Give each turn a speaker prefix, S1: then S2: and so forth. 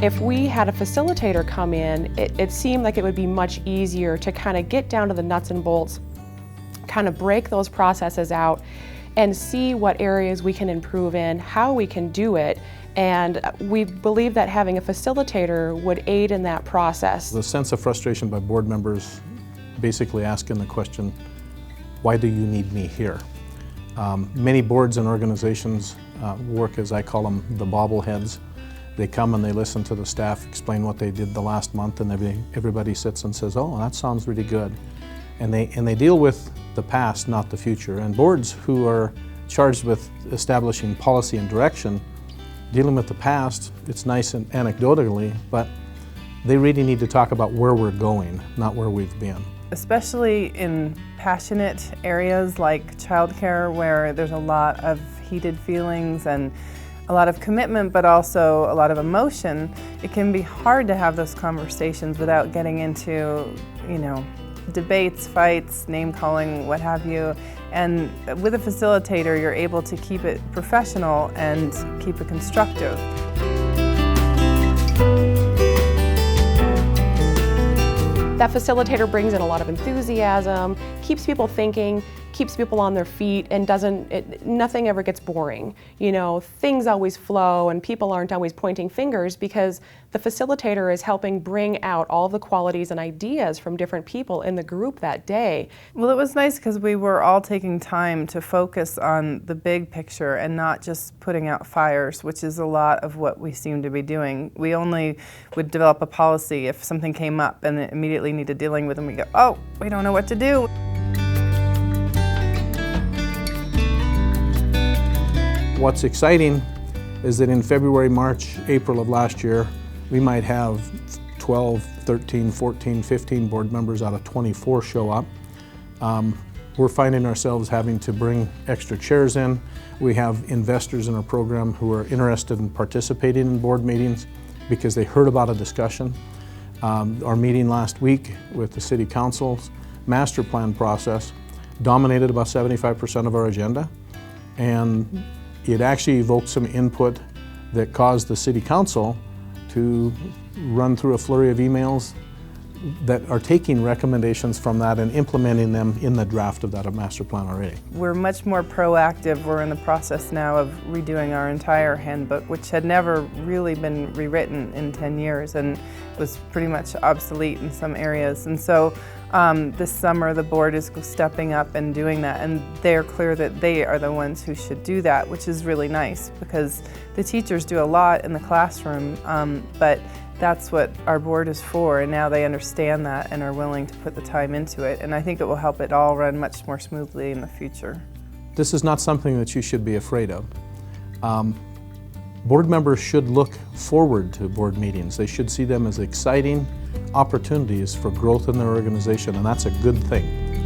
S1: If we had a facilitator come in, it seemed like it would be much easier to kind of get down to the nuts and bolts, kind of break those processes out and see what areas we can improve in, how we can do it. And we believe that having a facilitator would aid in that process.
S2: The sense of frustration by board members basically asking the question, why do you need me here? Many boards and organizations work, as I call them, the bobbleheads. They come and they listen to the staff explain what they did the last month, and everybody sits and says, oh, that sounds really good. And they deal with the past, not the future. And boards who are charged with establishing policy and direction, dealing with the past, it's nice and anecdotally, but they really need to talk about where we're going, not where we've been.
S3: Especially in passionate areas like childcare, where there's a lot of heated feelings and a lot of commitment, but also a lot of emotion, it can be hard to have those conversations without getting into, debates, fights, name-calling, what have you. And with a facilitator, you're able to keep it professional and keep it constructive.
S1: That facilitator brings in a lot of enthusiasm, keeps people thinking, keeps people on their feet, and nothing ever gets boring. Things always flow and people aren't always pointing fingers because the facilitator is helping bring out all the qualities and ideas from different people in the group that day.
S3: Well, it was nice because we were all taking time to focus on the big picture and not just putting out fires, which is a lot of what we seem to be doing. We only would develop a policy if something came up and it immediately needed dealing with, and we go, oh, we don't know what to do.
S2: What's exciting is that in February, March, April of last year, we might have 12, 13, 14, 15 board members out of 24 show up. We're finding ourselves having to bring extra chairs in. We have investors in our program who are interested in participating in board meetings because they heard about a discussion. Our meeting last week with the City Council's master plan process dominated about 75% of our agenda, and it actually evoked some input that caused the City Council to run through a flurry of emails that are taking recommendations from that and implementing them in the draft of that master plan already.
S3: We're much more proactive. We're in the process now of redoing our entire handbook, which had never really been rewritten in 10 years and was pretty much obsolete in some areas. And so this summer the board is stepping up and doing that, and they're clear that they are the ones who should do that, which is really nice because the teachers do a lot in the classroom, but that's what our board is for, and now they understand that and are willing to put the time into it, and I think it will help it all run much more smoothly in the future.
S2: This is not something that you should be afraid of. Board members should look forward to board meetings. They should see them as exciting opportunities for growth in their organization, and that's a good thing.